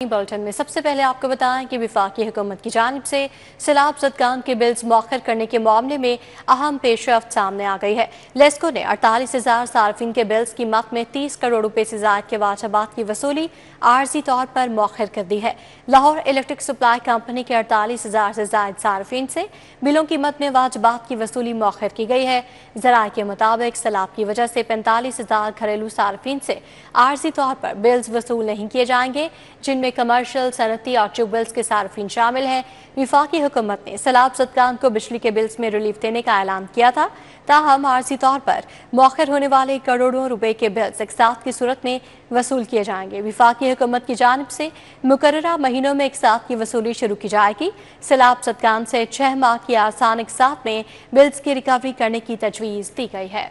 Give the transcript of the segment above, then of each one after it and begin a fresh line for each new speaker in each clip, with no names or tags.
Bulletin में सबसे पहले आपको बताएं कि वफाकी हुकूमत की जानिब से सैलाब ज़दगान के बिल्स मौखर करने के मामले में अहम पेशरफ्त सामने आ गई है। लेस्को ने 48,000 सार्फिन के बिल्स की मद में 30 करोड़ रुपए से ज़ायद के वाजबात की वसूली आर्जी तौर पर मौखर कर दी है। लाहौर इलेक्ट्रिक सप्लाई कंपनी के 48,000 से ज़ायद सार्फिन से बिलों की मद में वाजबात की वसूली मौखर की गई है। ज़राए के मुताबिक सैलाब की वजह से 45,000 घरेलू सार्फिन से आर्जी तौर पर बिल्स वसूल नहीं किए जाएंगे, जिनमें कमर्शियल, सनती और ट्यूबवेल्स के सार्फिन शामिल हैं। वफाकी हुकूमत ने सैलाब ज़दगान को बिजली के बिल्स में रिलीफ देने का ऐलान किया था, ताहम आर्जी तौर पर मौखर होने वाले करोड़ों रुपए के बिल्स एक साथ की सूरत में वसूल किए जाएंगे। वफाकी हुकूमत की जानिब से मुकर्ररा महीनों में एक साथ की वसूली शुरू की जाएगी। सैलाब ज़दगान से 6 माह की आसान एक साथ में बिल्स की रिकवरी करने की तजवीज़ दी गई है।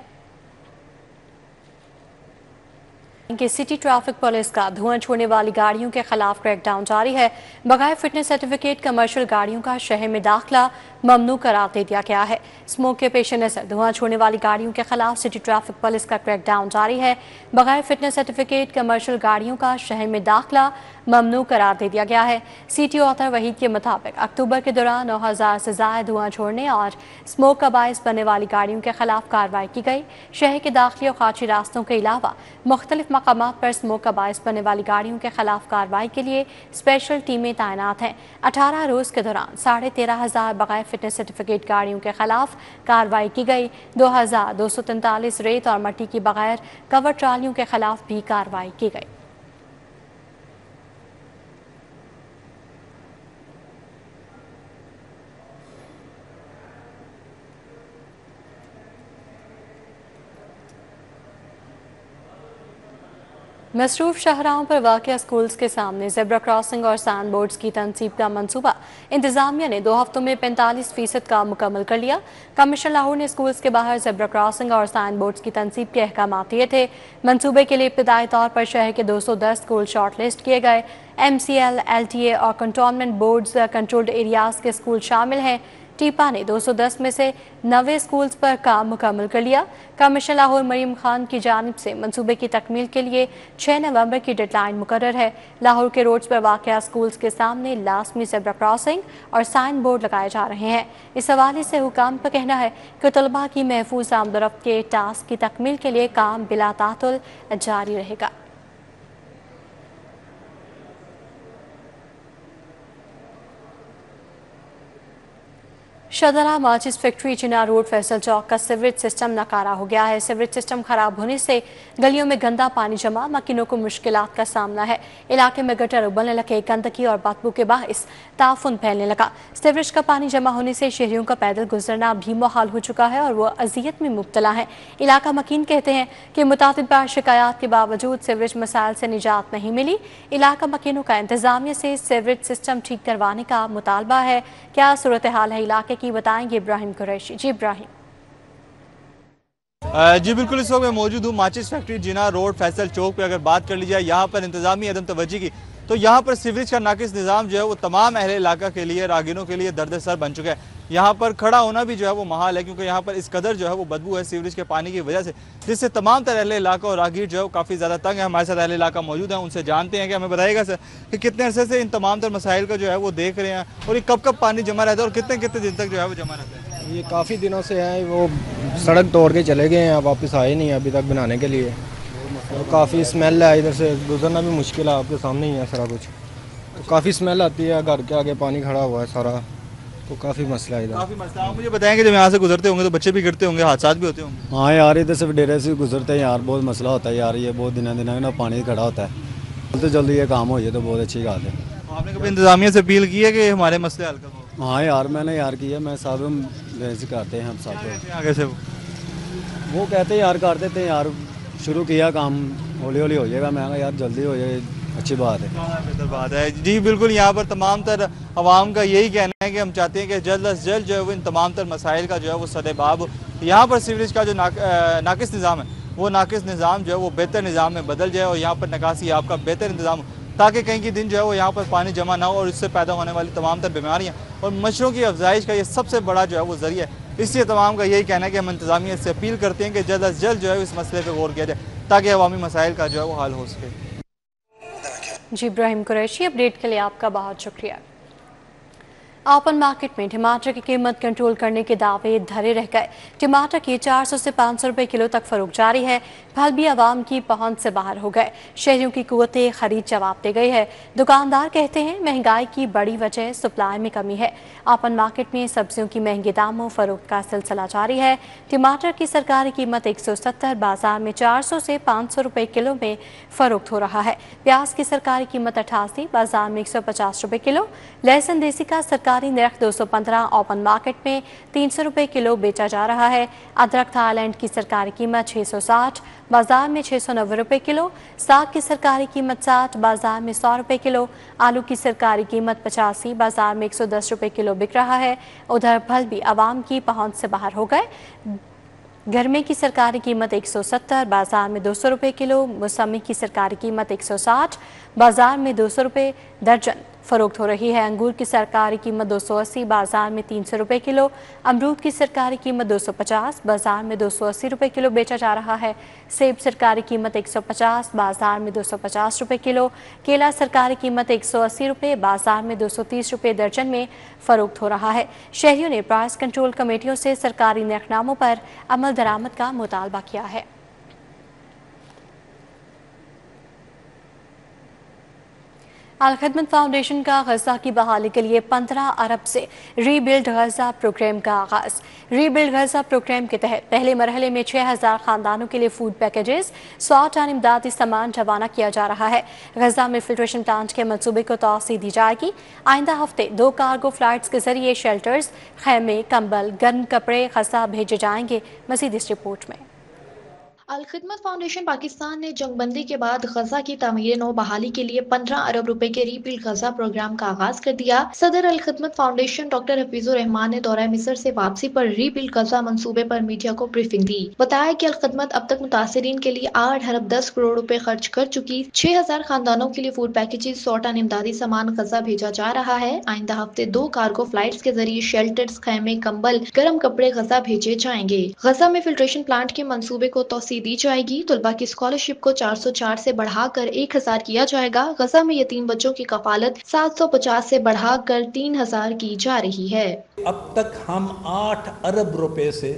कि सिटी ट्रैफिक पुलिस का धुआं छोड़ने वाली गाड़ियों के खिलाफ क्रैकडाउन जारी है। बगैर फिटनेस सर्टिफिकेट कमर्शियल गाड़ियों का शहर में दाखिला ममनू करार दे दिया गया है। स्मोक के पेश नज़र धुआं छोड़ने वाली गाड़ियों के खिलाफ सिटी ट्रैफिक पुलिस का क्रैकडाउन जारी है। बगैर फिटनेस सर्टिफिकेट कमर्शियल गाड़ियों का शहर में दाखिला ममनू करार दे दिया गया है। सिटी ऑथर वहीद के मुताबिक अक्टूबर के दौरान 9,000 से ज़ायद धुआं छोड़ने और स्मोक का बायस बनने वाली गाड़ियों के खिलाफ कार्रवाई की गई। शहर के दाखिली और खाची रास्तों के अलावा मुख्तलिफ मकामात पर स्मोक का बायस बनने वाली गाड़ियों के खिलाफ कार्रवाई के लिए स्पेशल टीमें तैनात हैं। 18 रोज़ के दौरान 13,500 बगैर फिटनेस सर्टिफिकेट गाड़ियों के खिलाफ कार्रवाई की गई। 2,243 रेत और मट्टी की बगैर कवर ट्रालियों के खिलाफ भी कार्रवाई की गई। मसरूफ शाहराहों पर वाक़िया स्कूल्स के सामने ज़ेब्रा क्रॉसिंग और साइन बोर्ड्स की तनसीब का मंसूबा इंतज़ामिया ने 2 हफ्तों में 45% काम मुकम्मल कर लिया। कमिश्नर लाहौर ने स्कूल्स के बाहर ज़ेब्रा क्रॉसिंग और साइन बोर्ड्स की तनसीब के अहकाम दिए थे। मंसूबे के लिए इब्तदाई तौर पर शहर के 210 स्कूल शॉर्ट लिस्ट किए गए। MCL, LTA और कंटोनमेंट बोर्ड्स कंट्रोल्ड एरियाज के स्कूल शामिल हैं। टीपा ने 210 में से 90 स्कूल्स पर काम मुकम्मल कर लिया। कमिश्नर लाहौर मरीम खान की जानिब से मंसूबे की तकमील के लिए 6 नवंबर की डेडलाइन मुकर्रर है। लाहौर के रोड्स पर वाक़या स्कूल्स के सामने लाजमी ज़ेब्रा क्रॉसिंग और साइन बोर्ड लगाए जा रहे हैं। इस हवाले से हुकाम का कहना है कि तलबा की महफूज आमदरफ्त के टास्क की तकमील के लिए काम बिला तातुल जारी रहेगा। शदरा माचिस फैक्ट्री चिना रोड फैसल चौक का सीवरेज सिस्टम नाकारा हो गया है। सीवरेज सिस्टम खराब होने से गलियों में गंदा पानी जमा, मकीनों को मुश्किलात का सामना है। इलाके में गटर उबलने लगे, गंदगी और बदबू के बाइस ताफुन फैलने लगा। सीवरेज का पानी जमा होने से शहरियों का पैदल गुजरना भी मुहाल हो चुका है और वो अजियत में मुब्तला है। इलाका मकीन कहते हैं कि मुतादिद बार शिकायत के बावजूद सीवरेज मसाइल से निजात नहीं मिली। इलाका मकीनों का इंतजामिया से सीवरेज सिस्टम ठीक करवाने का मुतालबा है। क्या सूरत हाल है इलाके की, बताएंगे इब्राहिम कुरैशी। जी इब्राहिम।
जी बिल्कुल, इस वक्त मैं मौजूद हूँ माचिस फैक्ट्री जिना रोड फैसल चौक पे। अगर बात कर ली जाए यहाँ पर इंतजामी अदम तवज्जी की, तो यहाँ पर सीवरेज का नाकिस निज़ाम जो है वो तमाम अहले इलाका के लिए, राहगीरों के लिए दर्द सर बन चुका है। यहाँ पर खड़ा होना भी जो है वो महाल है, क्योंकि यहाँ पर इस कदर जो है वो बदबू है सीवरेज के पानी की वजह से, जिससे तमाम तरह अहले इलाका और राहगीर जो है वो काफ़ी ज़्यादा तंग है। हमारे साथ अहले इलाका मौजूद हैं, उनसे जानते हैं कि हमें बताइएगा सर कि कितने अरसे से इन तमाम तर मसाइल का जो है वो देख रहे हैं, और ये कब कब पानी जमा रहता है और कितने कितने दिन तक जो है वो जमा रहता है?
ये काफ़ी दिनों से है, वो सड़क तोड़ के चले गए हैं, वापस आए नहीं अभी तक बनाने के लिए। तो काफ़ी स्मेल है, इधर से गुजरना भी मुश्किल है, आपके सामने ही है सारा कुछ। तो काफ़ी स्मेल आती है, घर के आगे पानी खड़ा हुआ है सारा, तो काफ़ी मसला है इधर।
काफ़ी मसला है। मुझे बताएंगे जब यहाँ से गुजरते होंगे तो बच्चे भी गिरते होंगे, हादसा भी होते होंगे?
हाँ यार, इधर से डेरे से गुजरते हैं यार, बहुत मसला होता है यार। ये बहुत दिन ना पानी खड़ा होता है, जल्दी जल्दी ये काम हो जाए तो बहुत अच्छी बात है।
आपने कभी इंतजामिया से अपील की है कि हमारे मसले हल करो?
हाँ यार, मैंने यार किया, मैं साथ में करते हैं हम साथ
आगे से
वो कहते हैं यार कर देते हैं यार, शुरू किया काम, हौली हौली हो जाएगा। मैं यार जल्दी हो जाए, अच्छी बात है,
बेहतर बात है। जी बिल्कुल, यहाँ पर तमाम तर अवाम का यही कहना है कि हम चाहते हैं कि जल्द अज जल्द जो है वो इन तमाम तर मसाइल का जो है वो सदेबाब, यहाँ पर सीवरेज का जो नाकिस निज़ाम है वो नाकिस निज़ाम जो है वो बेहतर निज़ाम में बदल जाए, और यहाँ पर निकासी आपका बेहतर इंतजाम, ताकि कहीं की दिन जो है वो यहाँ पर पानी जमा ना हो और इससे पैदा होने वाली तमाम तर बीमारियाँ और मच्छरों की अफजाइश का ये सबसे बड़ा जो है वो ज़रिया है। इसलिए तमाम का यही कहना है कि हम इंतजामिया से अपील करते हैं कि जल्द अज जल्द जो है इस मसले पर गौर किया जाए, ताकि अवामी मसाइल का जो है वो हल हो सके।
जी इब्राहिम कुरैशी, अपडेट के लिए आपका बहुत शुक्रिया। ओपन मार्केट में टमाटर की कीमत कंट्रोल करने के दावे धरे रह गए। टमाटर की 400 से 500 रुपए किलो तक फरोख्त जारी है। फल भी आवाम की पहुंच से बाहर हो गए। शहरियों की कुव्वते खरीद जवाब दे गई है। दुकानदार कहते हैं महंगाई की बड़ी वजह सप्लाई में कमी है। ओपन मार्केट में सब्जियों की महंगे दामों फरोख्त का सिलसिला जारी है। टमाटर की सरकारी कीमत 170, बाजार में 400 से 500 रुपए किलो में फरोख्त हो रहा है। प्याज की सरकारी कीमत 88, बाजार में 150 रुपए किलो। लहसुन देसी का सरकारी नर्ख 215, ओपन मार्केट में 300 रुपए किलो बेचा जा रहा है। अदरक थाईलैंड की सरकारी कीमत 660, बाजार में 690 रुपए किलो। साग की सरकारी कीमत 60, बाजार में 100 रुपए किलो। आलू की सरकारी कीमत 85, बाजार में 110 रुपए किलो बिक रहा है। उधर फल भी आवाम की पहुंच से बाहर हो गए। गरमे की सरकारी कीमत 170, बाजार में 200 रुपए किलो। मौसमी की सरकारी कीमत 160, बाजार में 200 रुपए दर्जन फरोख्त हो रही है। अंगूर की सरकारी कीमत 280, बाजार में 300 रुपए किलो। अमरूद की सरकारी कीमत 250, बाजार में 280 रुपए किलो बेचा जा रहा है। सेब सरकारी कीमत 150, बाजार में 250 रुपए किलो। केला सरकारी कीमत 180 रुपए, बाजार में 230 रुपए दर्जन में फरोख्त हो रहा है। शहरियों ने प्राइस कंट्रोल कमेटियों से सरकारी नरखनामों पर अमल दरामद का मुतालबा किया है। अल खिदमत फाउंडेशन का गजा की बहाली के लिए 15 अरब से रीबिल्ड गजा प्रोग्राम का आगाज। रीबिल्ड गजा प्रोग्राम के तहत पहले मरहले में 6000 खानदानों के लिए फूड पैकेजेस 100 टन इमदादी सामान रवाना किया जा रहा है। गजा में फिल्ट्रेशन प्लांट के मंसूबे को तौसीह दी जाएगी। आइंदा हफ्ते 2 कार्गो फ्लाइट्स के जरिए शेल्टर्स, खैमे, कंबल, गर्म कपड़े गजा भेजे जाएंगे। मजीद इस रिपोर्ट में।
अल खिदमत फाउंडेशन पाकिस्तान ने जंगबंदी के बाद गजा की तामीर नौ बहाली के लिए 15 अरब रुपए के रीबिल्ड गजा प्रोग्राम का आगाज कर दिया। सदर अल खिदमत फाउंडेशन डॉक्टर हफीजुर रहमान ने दौरा मिस्र से वापसी पर रीबिल्ड गजा मंसूबे पर मीडिया को ब्रीफिंग दी। बताया कि अल खिदमत अब तक मुतासिरीन के लिए 8 अरब 10 करोड़ रुपए खर्च कर चुकी। 6000 खानदानों के लिए फूड पैकेजेस, 100 टन इमदादी सामान गजा भेजा जा रहा है। आइंदा हफ्ते 2 कार्गो फ्लाइट्स के जरिए शेल्टर्स, खैमे, कंबल, गर्म कपड़े गजा भेजे जाएंगे। गजा में फिल्ट्रेशन प्लांट के मंसूबे को तौसीह दी जाएगी। तलबा की स्कॉलरशिप को 404 से बढ़ाकर 1000 किया जाएगा। गजा में यतीम बच्चों की कफालत 750 से बढ़ाकर 3000 की जा रही है।
अब तक हम 8 अरब रुपए से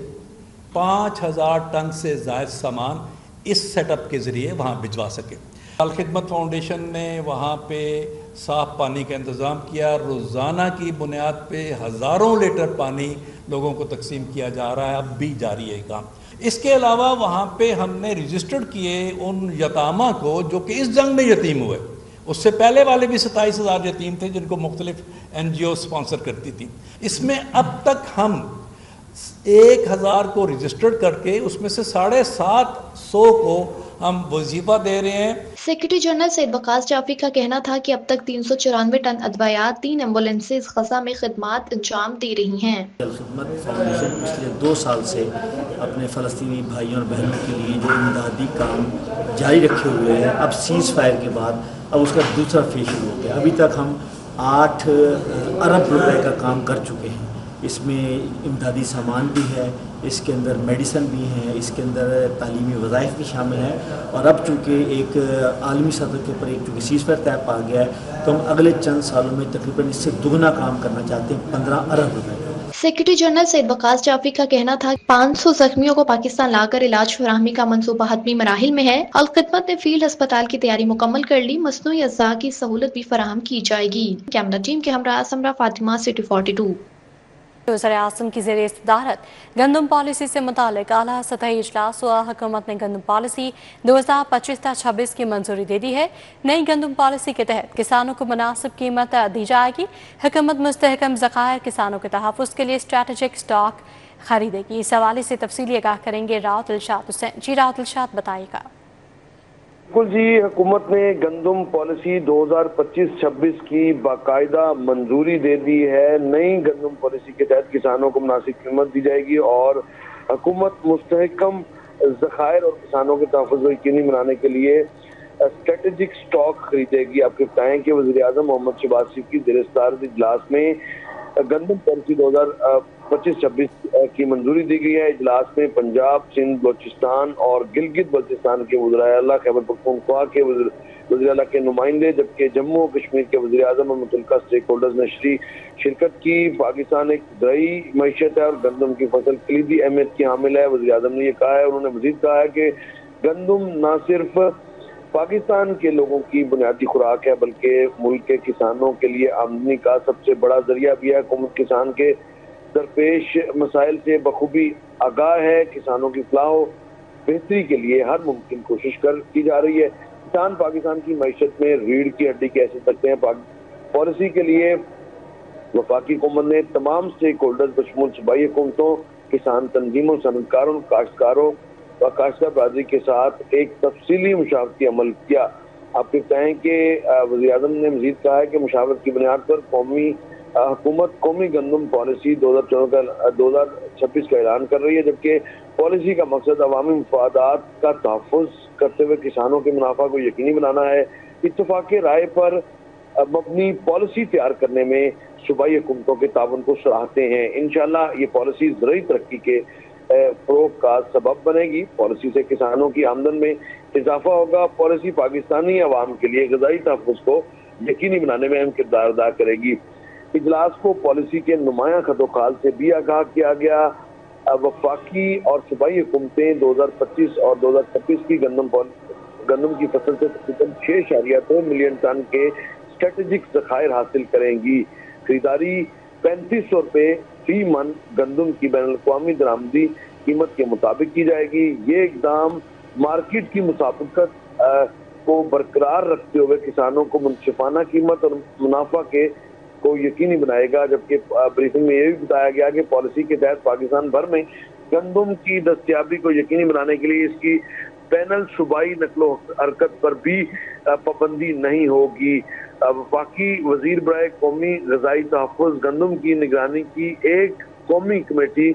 5000 टन से ज़ायद सामान इस सेटअप के ज़रिए वहाँ भिजवा सके। अल खिदमत फाउंडेशन ने वहाँ पे साफ़ पानी का इंतज़ाम किया। रोज़ाना की बुनियाद पे हज़ारों लीटर पानी लोगों को तकसीम किया जा रहा है, अब भी जारी है काम। इसके अलावा वहाँ पे हमने रजिस्टर्ड किए उन यतामा को जो कि इस जंग में यतीम हुए। उससे पहले वाले भी 27,000 यतीम थे जिनको मुख्तलिफ NGO स्पॉन्सर करती थी। इसमें अब तक हम 1000 को रजिस्टर्ड करके उसमें से 750 को हम वजीफा दे रहे हैं।
सेक्रेटरी जनरल सैयद वकास जाफरी का कहना था कि अब तक 394 टन अदवायात, 3 एम्बुलेंसेज गजा में खिदमात अंजाम दे रही हैं।
अल खिदमत फाउंडेशन पिछले 2 साल से अपने फ़लस्तीनी भाइयों और बहनों के लिए जो इमदादी काम जारी रखे हुए हैं। अब सीज़ फायर के बाद अब उसका दूसरा फेज शुरू हो गया। अभी तक हम 8 अरब रुपए का काम कर चुके हैं। इसमें इमदादी सामान भी है, इसके अंदर मेडिसन भी है, इसके अंदर तालीमी वज़ाइफ भी शामिल हैं। और अब चूँकि एक आलमी सतह के ऊपर एक चूँकि सीज़ फायर तय पा गया है तो हम अगले चंद सालों में तकरीबन इससे दुगना काम करना चाहते हैं, 15 अरब रुपए।
सेक्रेटरी जनरल सैयद वकास जाफरी का कहना था 500 जख्मियों को पाकिस्तान लाकर इलाज फराहमी का मंसूबा हतमी मराहिल में है। अल खिदमत ने फील्ड अस्पताल की तैयारी मुकम्मल कर ली। मसनूई अज़्ज़ा की सहूलत भी फराहम की जाएगी। कैमरा टीम के हमरा समरा फातिमा, सिटी 42।
वज़ीर-ए-आज़म की ज़ेर इस्तदारत गंदम पॉलिसी से मुतालिक आला सतही इजलास हुआ। हुकूमत ने गंदम पॉलिसी 2025-26 की मंजूरी दे दी है। नई गंदम पॉलिसी के तहत किसानों को मुनासिब कीमत दी जाएगी। हुकूमत मुस्तहकम ज़खायर, किसानों के तहफ़्फ़ुज़ के लिए स्ट्रैटेजिक स्टॉक खरीदेगी। इस हवाले से तफसीली आगाह करेंगे राउत इरशाद हुसैन। जी राउत इरशाद, बताइएगा।
बिल्कुल जी, हुकूमत ने गंदम पॉलिसी 2025-26 की बाकायदा मंजूरी दे दी है। नई गंदम पॉलिसी के तहत किसानों को मुनासिब कीमत दी जाएगी और हुकूमत मुस्तहकम ज़खायर और किसानों के तहफ़्फ़ुज़ को यकीनी बनाने के लिए स्ट्रेटेजिक स्टॉक खरीदेगी। आपके बताएं कि वज़ीर-ए-आज़म मोहम्मद शहबाज शरीफ की ज़ेर सदारत इजलास में गंदम पॉलिसी 2025-26 की मंजूरी दी गई है। इजलास में पंजाब, सिंध, बलूचिस्तान और गिलगित बल्तिस्तान के वज़ीर-ए-आला, खैबर पख्तूनख्वा के वज़ीर आला के नुमाइंदे, जबकि जम्मू और कश्मीर के वज़ीर आज़म और मुतल्लिका स्टेक होल्डर्स ने शिरकत की। पाकिस्तान एक ज़रई मईशत है और गंदम की फसल कलीदी अहमियत की हामिल है। वज़ीर आज़म ने ये कहा है। उन्होंने मज़ीद कहा है कि गंदम न सिर्फ पाकिस्तान के लोगों की बुनियादी खुराक है बल्कि मुल्क के किसानों के लिए आमदनी का सबसे बड़ा जरिया भी है। हुकूमत किसान के दरपेश मसाइल से बखूबी आगाह है। किसानों की फलाह बेहतरी के लिए हर मुमकिन कोशिश की जा रही है। किसान पाकिस्तान की मईशत में रीढ़ की हड्डी की हैसियत रखते हैं। पॉलिसी के लिए वफाकी हुकूमत ने तमाम स्टेक होल्डर्स बशमूल सूबाई हुकूमतों, किसान तंजीमों, सनअतकारों, काश्तकारों व काश्तकार बरादरी के साथ एक तफसीली मुशावरती अमल किया। आपको बताएं कि वज़ीर आज़म ने मज़ीद कहा है कि मुशावरत की बुनियाद पर हुकूमत कौमी गंदम पॉलिसी 2026 का ऐलान कर रही है, जबकि पॉलिसी का मकसद अवामी मफादात का तहफ़्फ़ुज़ करते हुए किसानों के मुनाफा को यकीनी बनाना है। इत्तफ़ाक़ राय पर अपनी पॉलिसी तैयार करने में सूबाई हुकूमतों के ताउन को सराहते हैं। इंशाअल्लाह ये पॉलिसी ज़रूरी तरक्की के फ़रोग़ का सबब बनेगी। पॉलिसी से किसानों की आमदन में इजाफा होगा। पॉलिसी पाकिस्तानी अवाम के लिए ग़िज़ाई तहफ़्फ़ुज़ को यकीनी बनाने में अहम किरदार अदा करेगी। इजलास को पॉलिसी के नुमाया खतोखाल से भी आगाह किया गया। वफाकी और सूबाई हुकूमतें 2025 और 2026 की गंदम की फसल से तकरीबन 6.2 मिलियन टन के स्ट्रेटेजिक ज़खायर हासिल करेंगी। खरीदारी 3500 रुपये फी मन गंदम की बैनुल-अक़वामी दरामदी कीमत के मुताबिक की जाएगी। ये इक़दाम मार्केट की मुसाबकत को बरकरार रखते हुए किसानों को मुनसिफाना कीमत और मुनाफा को यकीनी बनाएगा। जबकि ब्रीफिंग में यह भी बताया गया कि पॉलिसी के तहत पाकिस्तान भर में गंदम की दस्तयाबी को यकीनी बनाने के लिए इसकी पैनल सूबाई नकलो हरकत पर भी पाबंदी नहीं होगी। वफाकी वजीर बराए कौमी ग़िज़ाई तहफ़्फ़ुज़ गंदम की निगरानी की एक कौमी कमेटी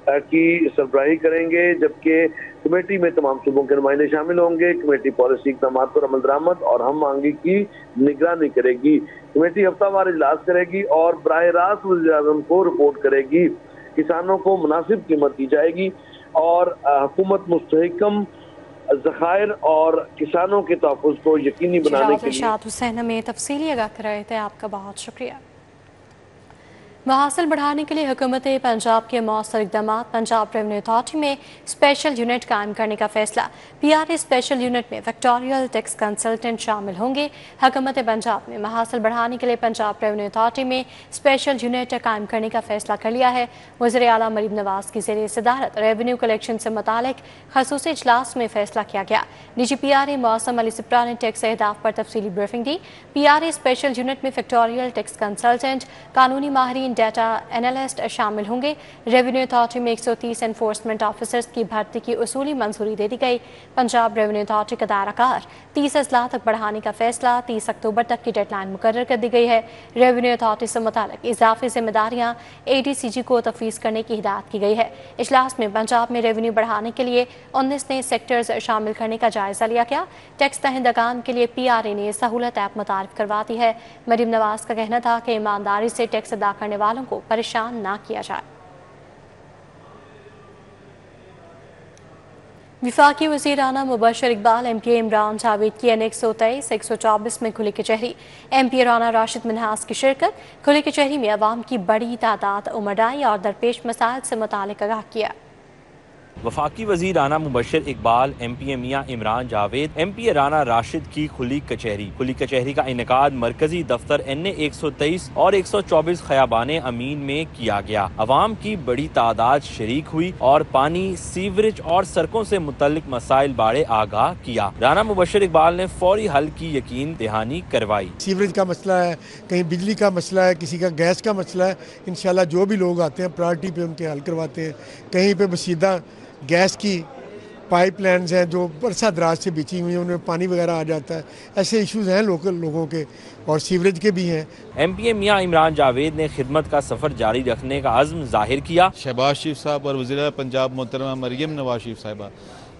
की सरबराही करेंगे, जबकि कमेटी में तमाम सूबों के नुमाइंदे शामिल होंगे। कमेटी पॉलिसी इक़दाम पर अमल दरामद और हम मांगी की निगरानी करेगी। कमेटी हफ्तावार इजलास करेगी और बराह रास्त वज़ीर आज़म को रिपोर्ट करेगी। किसानों को मुनासिब कीमत दी जाएगी और हुकूमत मुस्तहकम ज़खायर और किसानों के तहफ़्फ़ुज़ को यकीनी बनाने के लिए
हुसैन हमें तफसीली आगाह कर रहे थे। आपका बहुत शुक्रिया। महासिल बढ़ाने के लिए हुकूमत पंजाब के मौसर इक़दामात। पंजाब रेवेन्यू अथॉरिटी में स्पेशल यूनिट कायम करने का फैसला। PRA स्पेशल यूनिट में फैक्टोरियल टैक्स कंसल्टेंट शामिल होंगे। हुकूमत पंजाब ने महासिल बढ़ाने के लिए पंजाब रेवेन्यू अथॉरिटी में स्पेशल यूनिट कायम करने का फैसला कर लिया है। वज़ीर आला मरीम नवाज की ज़ेरे सदारत रेवेन्यू कलेक्शन से मुतालिक ख़ुसूसी इजलास में फैसला किया गया। DG PRA मौसम अली सिप्रा ने टैक्स अहदाफ पर तफसीली ब्रीफिंग दी। PRA स्पेशल यूनिट में फैक्टोरियल टैक्स कंसल्टेंट, कानूनी माहिरीन, डाटा एनालिस्ट शामिल होंगे। रेवेन्यू अथॉरिटी में 130 एनफोर्समेंट ऑफिसर्स की भर्ती की उसूली मंजूरी दे दी गई। पंजाब रेवेन्यू अथॉरिटी का दायरा 30 अजला तक बढ़ाने का फैसला। 30 अक्टूबर तक की डेडलाइन मुकर्रर कर दी गई है। रेवेन्यू अथॉरिटी से मुतालिक इजाफी जिम्मेदारियां ADCG को तफवीज़ करने की हिदायत की गई है। इजलास में पंजाब में रेवेन्यू बढ़ाने के लिए 19 नए सेक्टर्स शामिल करने का जायजा लिया गया। टैक्स दहिंदगान के लिए PRA ने सहूलत ऐप मुतारिफ करवा दी है। मरीम नवाज का कहना था कि ईमानदारी से टैक्स अदा करने वालों को परेशान ना किया जाए। विफाकी वज़ीर आना मुबशर इकबाल MP इमरान जावेद की N 123 124 में खुली कचहरी। MP राना राशिद मिन्हास की शिरकत। खुली कचहरी में अवाम की बड़ी तादाद उमड़ आई और दरपेश मसाइल से मुतालिक आगाह किया।
वफाकी वज़ीर आना मुबशर इकबाल, MP मियां इमरान जावेद, MP राना राशिद की खुली कचहरी का इनेकाद मरकजी दफ्तर NA 123 और 124 खयाबान अमीन में किया गया। अवाम की बड़ी तादाद शरीक हुई और पानी, सीवरेज और सड़कों से मुतल्लिक मसाइल बारे आगाह किया। राना मुबशर इकबाल ने फौरी हल की यकीन दहानी करवाई।
सीवरेज का मसला है, कहीं बिजली का मसला है, किसी का गैस का मसला है, इंशाल्लाह जो भी लोग आते हैं प्रायोरिटी पे उनके हल करवाते हैं। कहीं पे बसीदा गैस की पाइपलाइन्स हैं जो बरसा दराज से बिछी हुई हैं, उनमें पानी वगैरह आ जाता है। ऐसे इश्यूज़ हैं लोकल लोगों के और सीवरेज के भी हैं।
MP मियां इमरान जावेद ने खिदमत का सफ़र जारी रखने का अज़्म जाहिर किया।
शहबाज शरीफ साहब और वज़ीर पंजाब मोहतरमा मरियम नवाज शरीफ साहिबा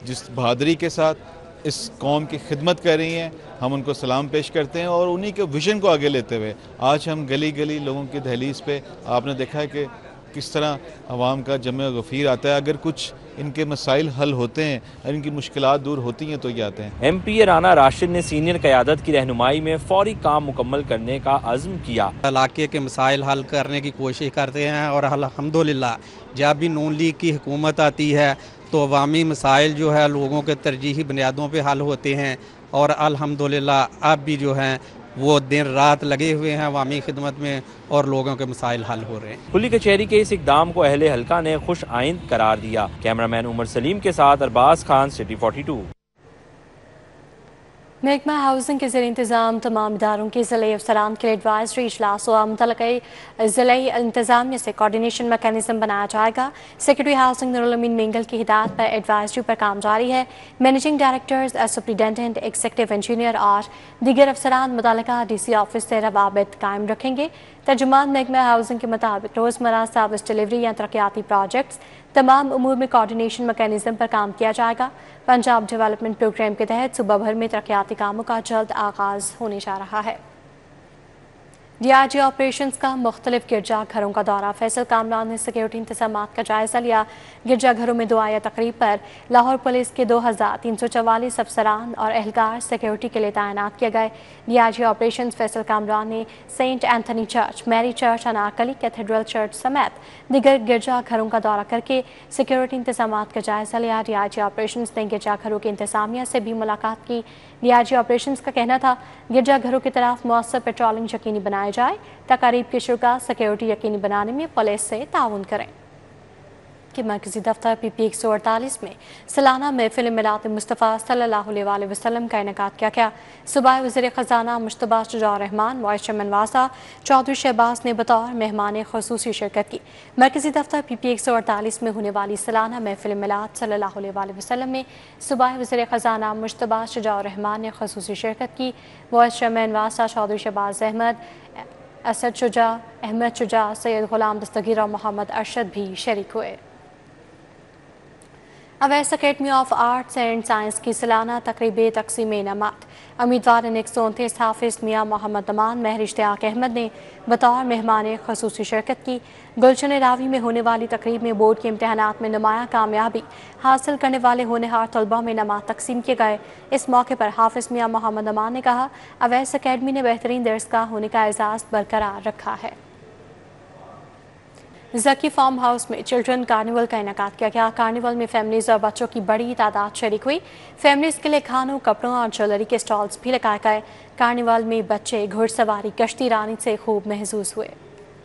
जिस बहादुरी के साथ इस कौम की खिदमत कर रही हैं, हम उनको सलाम पेश करते हैं और उन्हीं के विजन को आगे लेते हुए आज हम गली गली लोगों की दहलीज पे आपने देखा है कि किस तरह आवाम का जमे गफ़ीर आता है। अगर कुछ इनके मसाइल हल होते हैं और इनकी मुश्किलात दूर होती हैं तो ये आते हैं।
MP राना राशिद ने सीनियर क़यादत की रहनुमाई में फौरी काम मुकम्मल करने का अज़्म किया।
इलाके के मसाइल हल करने की कोशिश करते हैं और अल्हम्दुलिल्लाह जब भी नून लीग की हुकूमत आती है तो अवामी मसाइल जो है लोगों के तरजीही बुनियादों पे हल होते हैं और अल्हम्दुलिल्लाह अब भी जो हैं वो दिन रात लगे हुए हैं अवामी खिदमत में और लोगों के मसाइल हल हो रहे हैं।
खुली कचहरी के इस इकदाम को अहले हल्का ने खुश आइंद करार दिया। कैमरामैन उमर सलीम के साथ अरबाज खान, सिटी 42।
महकमा हाउसिंग के ज़रिए इंतज़ाम तमाम इदारों के ज़िले अफसरान के लिए एडवाइजरी इजलास और मुतल्लिक़ ज़िले इंतज़ामिया से कोऑर्डिनेशन मैकेनिज़्म बनाया जाएगा। सेक्रेटरी हाउसिंग नूरुल अमीन मेंगल की हिदायत पर एडवाइजरी पर काम जारी है। Managing directors, superintendent, executive engineer और दीगर अफसरान मुतल्लिक़ा DC ऑफिस से रवाबित कायम रखेंगे। तर्जुमान महकमा हाउसिंग के मुताबिक रोज़मर्रा सर्विस डिलीवरी या तरक्याती प्रोजेक्ट्स तमाम उमूर में कोऑर्डिनेशन मैकेनिज़्म पर काम किया जाएगा। पंजाब डेवलपमेंट प्रोग्राम के तहत सूबा भर में तरक्याती कामों का जल्द आगाज़ होने जा रहा है। DIG ऑपरेशंस का मुख्तलिफ गिरजा घरों का दौरा। फैसल कामरान ने सिक्योरिटी इंतजामात का जायज़ा लिया। गिरजा घरों में दुआया तकरीब पर लाहौर पुलिस के 2344 अफसरान और एहलकार सिक्योरिटी के लिए तैनात किए गए। DIG ऑपरेशंस फैसल कामरान ने Saint Anthony church, Mary church, Anarkali cathedral church समेत दीगर गिरजा घरों का दौरा करके सिक्योरिटी इंतजामात का जायज़ा लिया। DIG ऑपरेशंस ने गिरजा घरों की इंतजामिया से भी मुलाकात की। DIG ऑपरेशंस का कहना था गिरजा घरों की तरफ मौसर पेट्रोलिंग यकीनी बनाए जाए। तकारीब के शुरा सिक्योरिटी यकीनी बनाने में पुलिस से ताउन करें। कि मरकजी दफ्तर PP 148 में सालाना महफिल मिलाद मुस्तफ़ा सल्लल्लाहु अलैहि वसल्लम का इनेकाद किया गया। सूबाई वज़ीर ख़ज़ाना मुश्तबा शुजा-उर रहमान, वाइस चेयरमैन वासा चौधरी शहबाज ने बतौर मेहमान ख़ुसूसी शिरकत की। मरकजी दफ्तर PP 148 में होने वाली सालाना महफिल मिलाद सल्लल्लाहु अलैहि वसल्लम में सूबाई वज़ीर ख़ज़ाना मुश्तबा शुजा-उर रहमान ने ख़ुसूसी शिरकत की। वाइस चेयरमैन वासा चौधरी शहबाज अहमद, असद शुजा, अहमद शुजा, सैयद गुलाम दस्तगीर और मोहम्मद अरशद भी शरीक हुए। Awais academy of arts and science की सालाना तकरीब तकसीम इनामात। उम्मीदवार 129 हाफिज मियाँ मोहम्मद अमान, महर इश्तियाक अहमद ने बतौर मेहमान ख़ुसूसी शिरकत की। गुलशन रावी में होने वाली तकरीब में बोर्ड के इम्तहानात में नुमाया कामयाबी हासिल करने वाले होनहार तलबा में इनामात तकसीम किए गए। इस मौके पर हाफिज मियाँ मोहम्मद अमान ने कहा, अवैस अकेडमी ने बेहतरीन दरसगाह होने का एजाज़ बरकरार रखा है। ज़की फार्म हाउस में चिल्ड्रन कार्निवल का इनेकाद किया गया। कार्निवल में फैमिलीज़ और बच्चों की बड़ी तादाद शरीक हुई। फैमिलीज़ के लिए खानों, कपड़ों और ज्वेलरी के स्टॉल्स भी लगाए गए। कार्निवल में बच्चे घुड़सवारी, कश्ती रानी से खूब महसूस हुए।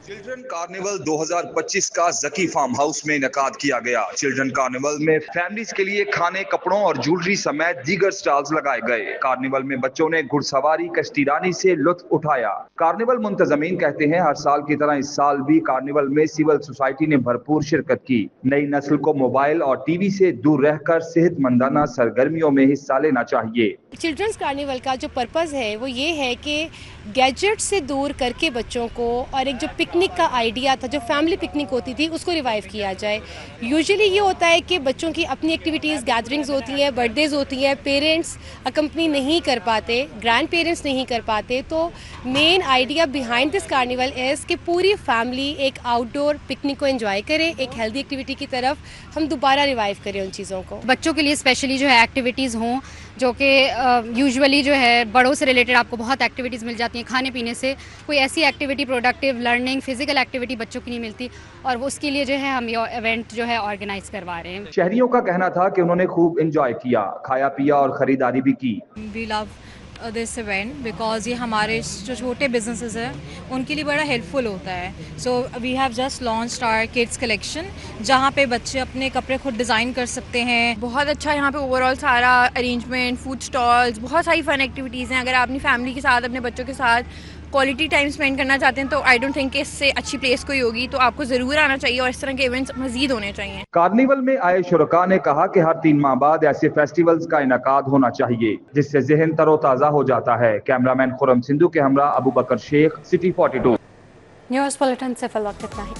चिल्ड्रन कार्निवल 2025 का ज़की फार्म हाउस में इनेकाद किया गया। चिल्ड्रन कार्निवल में फैमिलीज के लिए खाने, कपड़ों और ज्वेलरी समेत दीगर स्टॉल्स लगाए गए। कार्निवल में बच्चों ने घुड़सवारी, कश्तीरानी से लुत्फ उठाया। कार्निवल मुंतजमीन कहते हैं हर साल की तरह इस साल भी कार्निवल में सिविल सोसाइटी ने भरपूर शिरकत की। नई नस्ल को मोबाइल और टीवी से दूर रहकर सेहतमंदाना सरगर्मियों में हिस्सा लेना चाहिए।
चिल्ड्रंस कार्निवल का जो पर्पज़ है वो ये है कि गैजेट से दूर करके बच्चों को और एक जो पिकनिक का आइडिया था, जो फैमिली पिकनिक होती थी, उसको रिवाइव किया जाए। यूजुअली ये होता है कि बच्चों की अपनी एक्टिविटीज़, गैदरिंग्स होती हैं, बर्थडेज होती हैं, पेरेंट्स अकम्पनी नहीं कर पाते, ग्रैंड पेरेंट्स नहीं कर पाते। तो main idea behind this carnival is कि पूरी फैमिली एक आउटडोर पिकनिक को एंजॉय करे, एक हेल्दी एक्टिविटी की तरफ हम दोबारा रिवाइव करें उन चीज़ों को।
बच्चों के लिए स्पेशली जो है एक्टिविटीज़ हों, जो कि यूजुअली जो है बड़ों से रिलेटेड आपको बहुत एक्टिविटीज़ मिल जाती हैं। खाने पीने से कोई ऐसी activity, productive learning, physical activity बच्चों की नहीं मिलती, और उसके लिए जो है हम ये इवेंट जो है ऑर्गेनाइज करवा रहे हैं।
शहरियों का कहना था कि उन्होंने खूब एंजॉय किया, खाया पिया और खरीदारी भी की।
We love this event because ये हमारे जो छोटे बिजनेसेस हैं उनके लिए बड़ा हेल्पफुल होता है। So we have just launched our kids collection, जहाँ पे बच्चे अपने कपड़े खुद डिज़ाइन कर सकते हैं। बहुत अच्छा यहाँ पे ओवरऑल सारा अरेंजमेंट, फूड स्टॉल्स, बहुत सारी फन एक्टिविटीज़ हैं। अगर आप अपनी फैमिली के साथ, अपने बच्चों के साथ क्वालिटी टाइम स्पेंड करना चाहते हैं तो आई डोंट थिंक इससे अच्छी प्लेस कोई होगी, तो आपको ज़रूर आना चाहिए और इस तरह के इवेंट्स मज़ीद होने चाहिए।
कार्निवल में आए शुरका ने कहा कि हर 3 माह बाद ऐसे फेस्टिवल्स का इनेकाद होना चाहिए, जिससे ज़हन तरोताज़ा हो जाता है। कैमरामैन खुरम सिंधु के हमरा अबू बकर शेख, सिटी 42।
न्यूज़ बुलेटिन से फिलहाल इतना ही।